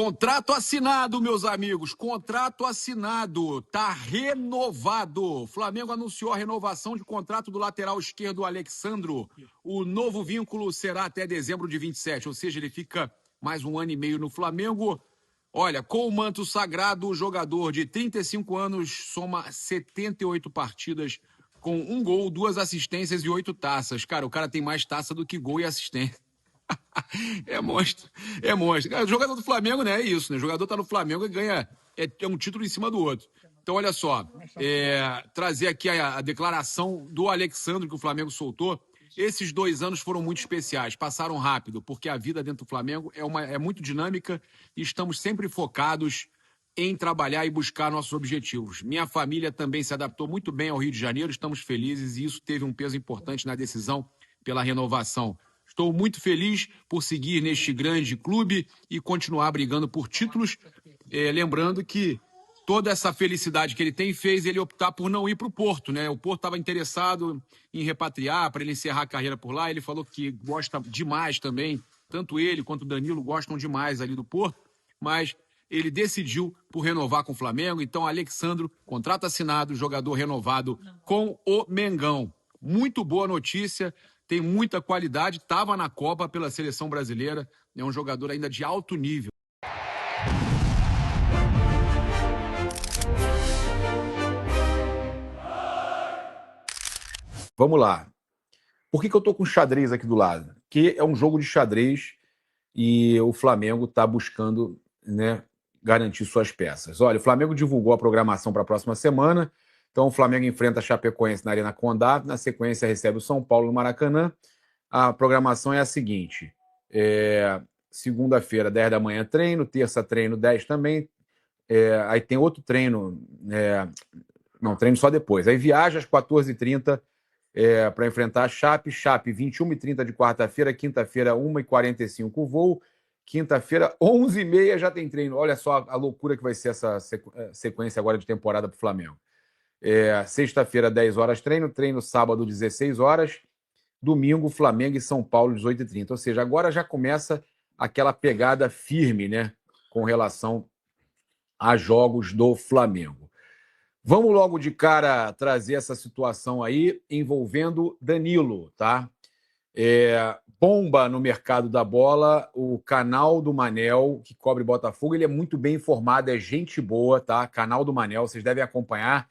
Contrato assinado, meus amigos. Contrato assinado. Tá renovado. Flamengo anunciou a renovação de contrato do lateral esquerdo Alexandro. O novo vínculo será até dezembro de 27, ou seja, ele fica mais um ano e meio no Flamengo. Olha, com o manto sagrado, o jogador de 35 anos soma 78 partidas com 1 gol, 2 assistências e 8 taças. Cara, o cara tem mais taça do que gol e assistência. É monstro, é monstro. Cara, o jogador do Flamengo, né, é isso, né? O jogador tá no Flamengo e ganha um título em cima do outro. Então, olha só, trazer aqui a declaração do Alexandre que o Flamengo soltou. Esses 2 anos foram muito especiais, passaram rápido, porque a vida dentro do Flamengo é muito dinâmica e estamos sempre focados em trabalhar e buscar nossos objetivos. Minha família também se adaptou muito bem ao Rio de Janeiro, estamos felizes e isso teve um peso importante na decisão pela renovação. Estou muito feliz por seguir neste grande clube e continuar brigando por títulos. Lembrando que toda essa felicidade que ele tem fez ele optar por não ir para o Porto, né? O Porto estava interessado em repatriar para ele encerrar a carreira por lá. Ele falou que gosta demais também, tanto ele quanto o Danilo gostam demais ali do Porto, mas ele decidiu por renovar com o Flamengo. Então, Alexandro, contrato assinado, jogador renovado com o Mengão. Muito boa notícia. Tem muita qualidade, estava na Copa pela seleção brasileira, é um jogador ainda de alto nível. Vamos lá. Por que eu tô com xadrez aqui do lado? Porque é um jogo de xadrez e o Flamengo está buscando, né, garantir suas peças. Olha, o Flamengo divulgou a programação para a próxima semana, então o Flamengo enfrenta a Chapecoense na Arena Condá, na sequência recebe o São Paulo no Maracanã. A programação é a seguinte: segunda-feira, 10 da manhã, treino, terça, treino, 10 também. Aí tem outro treino, não, treino só depois. Aí viaja às 14h30 para enfrentar a Chape, 21h30 de quarta-feira, quinta-feira, 1h45 o voo, quinta-feira, 11h30 já tem treino. Olha só a loucura que vai ser essa sequência agora de temporada para o Flamengo. Sexta-feira, 10 horas, treino sábado, 16 horas. Domingo, Flamengo e São Paulo, 18h30. Ou seja, agora já começa aquela pegada firme, né, com relação a jogos do Flamengo. Vamos logo de cara trazer essa situação aí envolvendo Danilo, tá? Bomba no mercado da bola, o canal do Manel, que cobre Botafogo, ele é muito bem informado, é gente boa, tá? Canal do Manel, vocês devem acompanhar,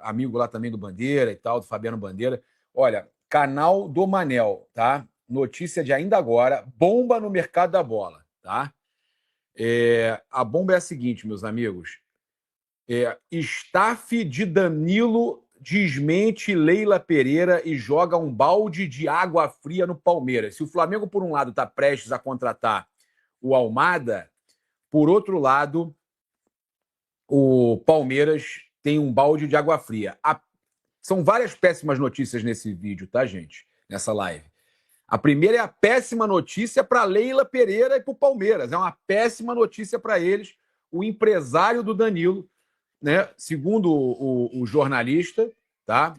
amigo lá também do Bandeira e tal, do Fabiano Bandeira. Olha, canal do Manel, tá? Notícia de ainda agora, bomba no mercado da bola, tá? A bomba é a seguinte, meus amigos. Staff de Danilo desmente Leila Pereira e joga um balde de água fria no Palmeiras. Se o Flamengo, por um lado, está prestes a contratar o Almada, por outro lado, o Palmeiras tem um balde de água fria. São várias péssimas notícias nesse vídeo, tá, gente? Nessa live. A primeira é a péssima notícia para Leila Pereira e para o Palmeiras. É uma péssima notícia para eles. O empresário do Danilo, né? Segundo o jornalista, tá?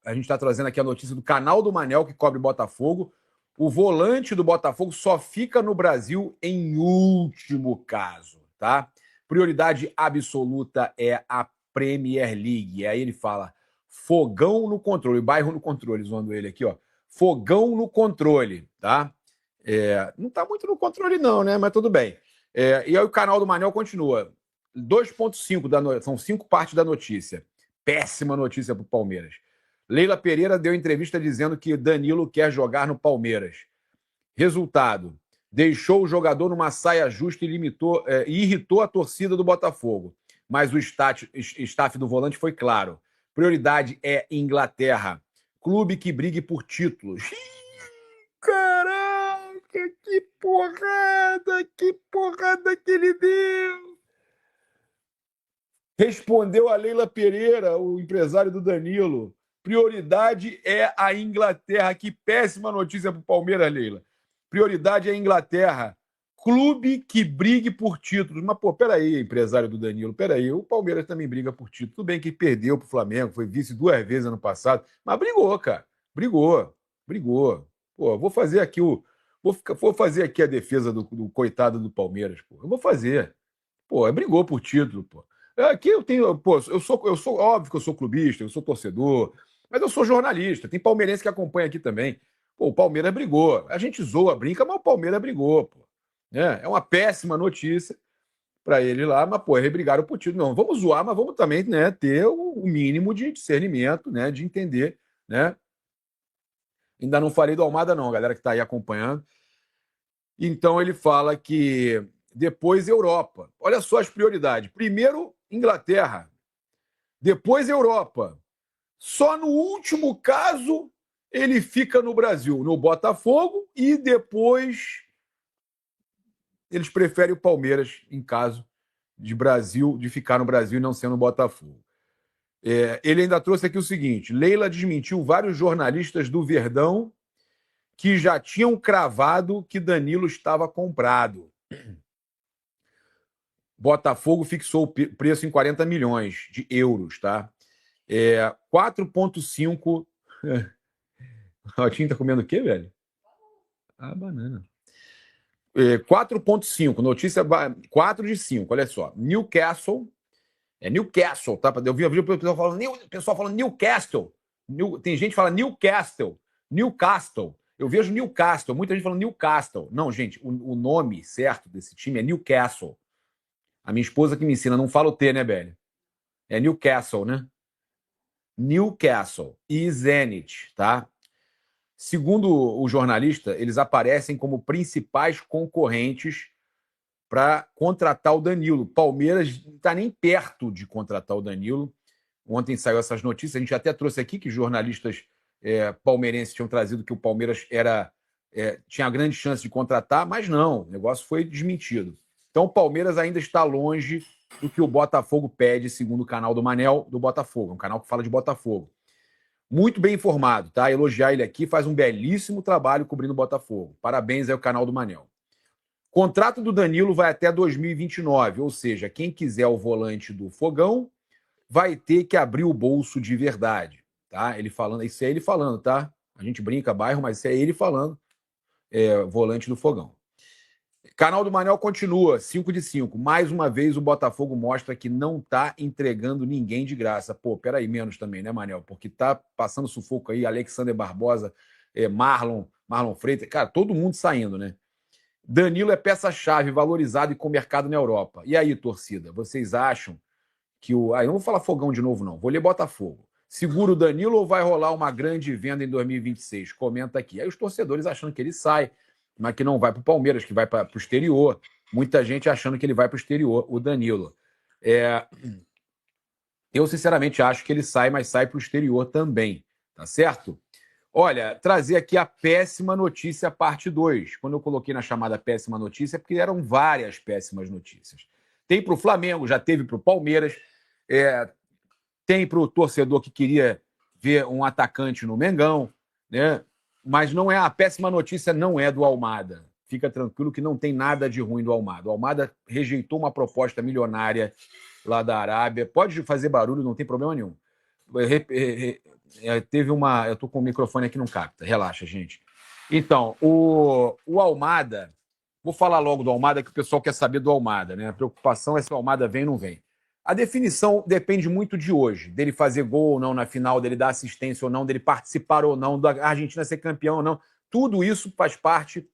A gente está trazendo aqui a notícia do canal do Manel, que cobre Botafogo. O volante do Botafogo só fica no Brasil em último caso, tá? Prioridade absoluta é a Premier League. E aí ele fala fogão no controle, bairro no controle, zoando ele aqui, ó. Fogão no controle, tá? Não tá muito no controle não, né? Mas tudo bem. E aí o canal do Manel continua. 2.5 são 5 partes da notícia. Péssima notícia para o Palmeiras. Leila Pereira deu entrevista dizendo que Danilo quer jogar no Palmeiras. Resultado: deixou o jogador numa saia justa e irritou a torcida do Botafogo. Mas o staff do volante foi claro. Prioridade é Inglaterra. Clube que brigue por títulos. Caraca, que porrada que ele deu! Respondeu a Leila Pereira, o empresário do Danilo. Prioridade é a Inglaterra. Que péssima notícia para o Palmeiras, Leila. Prioridade é a Inglaterra. Clube que brigue por títulos. Mas, pô, peraí, empresário do Danilo, peraí. O Palmeiras também briga por título. Tudo bem que perdeu para o Flamengo, foi vice 2 vezes ano passado, mas brigou, cara. Brigou. Pô, vou fazer aqui o Vou fazer aqui a defesa do coitado do Palmeiras, pô. Eu vou fazer. Pô, brigou por título, pô. Aqui eu tenho, pô, eu sou óbvio que eu sou clubista, eu sou torcedor, mas eu sou jornalista. Tem palmeirense que acompanha aqui também. Pô, o Palmeiras brigou. A gente zoa, brinca, mas o Palmeiras brigou, pô. É uma péssima notícia para ele lá, mas, pô, eles brigaram por título. Não, vamos zoar, mas vamos também, né, ter o mínimo de discernimento, né, de entender, né? Ainda não falei do Almada, não, galera que está aí acompanhando. Então ele fala que depois Europa. Olha só as prioridades. Primeiro, Inglaterra. Depois, Europa. Só no último caso ele fica no Brasil, no Botafogo, e depois eles preferem o Palmeiras em caso de ficar no Brasil e não ser no Botafogo. Ele ainda trouxe aqui o seguinte: Leila desmentiu vários jornalistas do Verdão que já tinham cravado que Danilo estava comprado. Botafogo fixou o preço em 40 milhões de euros, tá? 4,5. O Tim tá comendo o quê, velho? Ah, banana. 4,5. Notícia 4 de 5. Olha só. Newcastle. Newcastle, tá? Eu vi o pessoal falando Newcastle. Tem gente que fala Newcastle. Newcastle. Eu vejo Newcastle. Muita gente falando Newcastle. Não, gente, o nome certo desse time é Newcastle. A minha esposa que me ensina, não fala o T, né, Belly? É Newcastle, né? Newcastle e Zenit, tá? Segundo o jornalista, eles aparecem como principais concorrentes para contratar o Danilo. Palmeiras não está nem perto de contratar o Danilo. Ontem saiu essas notícias, a gente até trouxe aqui que jornalistas palmeirenses tinham trazido que o Palmeiras tinha grande chance de contratar, mas não, o negócio foi desmentido. Então o Palmeiras ainda está longe do que o Botafogo pede, segundo o canal do Manel do Botafogo, um canal que fala de Botafogo. Muito bem informado, tá? Elogiar ele aqui, faz um belíssimo trabalho cobrindo o Botafogo. Parabéns aí ao canal do Manel. Contrato do Danilo vai até 2029, ou seja, quem quiser o volante do Fogão vai ter que abrir o bolso de verdade, tá? Ele falando, isso é ele falando, tá? A gente brinca bairro, mas isso é ele falando, volante do Fogão. Canal do Manel continua, 5 de 5. Mais uma vez o Botafogo mostra que não tá entregando ninguém de graça. Pô, peraí, menos também, né, Manel? Porque tá passando sufoco aí, Alexander Barbosa, Marlon Freitas, cara, todo mundo saindo, né? Danilo é peça-chave, valorizado e com mercado na Europa. E aí, torcida, vocês acham que o... eu não vou falar Fogão de novo, não. Vou ler Botafogo. Segura o Danilo ou vai rolar uma grande venda em 2026? Comenta aqui. Aí os torcedores achando que ele sai, mas que não vai para o Palmeiras, que vai para o exterior. Muita gente achando que ele vai para o exterior, o Danilo. Eu, sinceramente, acho que ele sai, mas sai para o exterior também. Tá certo? Olha, trazer aqui a péssima notícia, parte 2. Quando eu coloquei na chamada péssima notícia, é porque eram várias péssimas notícias. Tem para o Flamengo, já teve para o Palmeiras, tem para o torcedor que queria ver um atacante no Mengão, né? Mas não é a péssima notícia, não é do Almada. Fica tranquilo que não tem nada de ruim do Almada. O Almada rejeitou uma proposta milionária lá da Arábia. Pode fazer barulho, não tem problema nenhum. Teve uma... Eu estou com o microfone aqui, não capta. Relaxa, gente. Então, o Almada... Vou falar logo do Almada, que o pessoal quer saber do Almada, né? A preocupação é se o Almada vem ou não vem. A definição depende muito de hoje, dele fazer gol ou não na final, dele dar assistência ou não, dele participar ou não, da Argentina ser campeão ou não. Tudo isso faz parte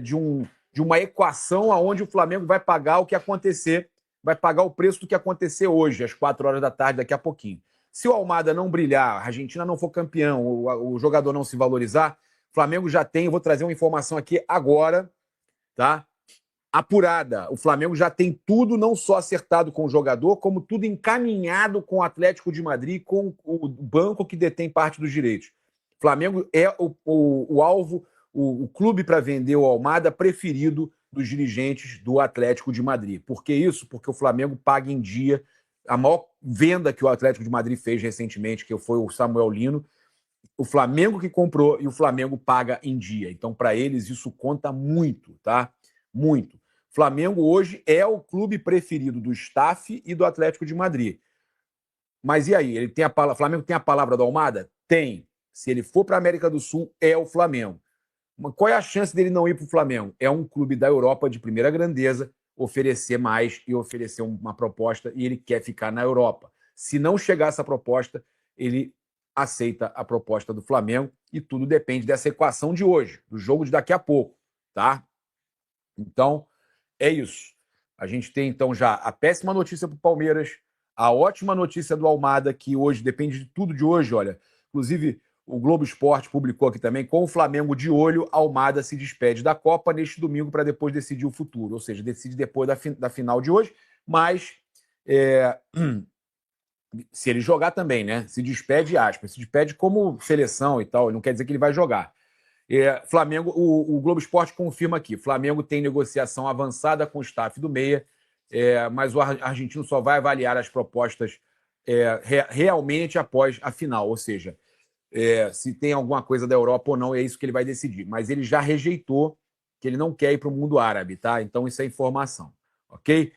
de uma equação onde o Flamengo vai pagar o que acontecer, vai pagar o preço do que acontecer hoje, às 4 horas da tarde, daqui a pouquinho. Se o Almada não brilhar, a Argentina não for campeão, o jogador não se valorizar, o Flamengo já tem, eu vou trazer uma informação aqui agora, tá? Apurada. O Flamengo já tem tudo não só acertado com o jogador, como tudo encaminhado com o Atlético de Madrid, com o banco que detém parte dos direitos. O Flamengo é o alvo, o clube para vender o Almada preferido dos dirigentes do Atlético de Madrid. Por que isso? Porque o Flamengo paga em dia. A maior venda que o Atlético de Madrid fez recentemente, que foi o Samuel Lino, o Flamengo que comprou e o Flamengo paga em dia. Então, para eles, isso conta muito, tá? Muito. Flamengo hoje é o clube preferido do staff e do Atlético de Madrid. Mas e aí? Flamengo tem a palavra do Almada? Tem. Se ele for para a América do Sul, é o Flamengo. Qual é a chance dele não ir para o Flamengo? É um clube da Europa de primeira grandeza oferecer mais e oferecer uma proposta e ele quer ficar na Europa. Se não chegar essa proposta, ele aceita a proposta do Flamengo e tudo depende dessa equação de hoje, do jogo de daqui a pouco, tá? Então, é isso. A gente tem, então, já a péssima notícia para o Palmeiras, a ótima notícia do Almada, que hoje depende de tudo de hoje, olha. Inclusive, o Globo Esporte publicou aqui também, com o Flamengo de olho, Almada se despede da Copa neste domingo para depois decidir o futuro. Ou seja, decide depois da final de hoje, mas se ele jogar também, né? Se despede, aspas, se despede como seleção e tal, não quer dizer que ele vai jogar. Flamengo, o Globo Esporte confirma aqui, Flamengo tem negociação avançada com o staff do Meia, mas o argentino só vai avaliar as propostas realmente após a final, ou seja, se tem alguma coisa da Europa ou não, é isso que ele vai decidir. Mas ele já rejeitou que ele não quer ir para o mundo árabe, tá? Então isso é informação, ok?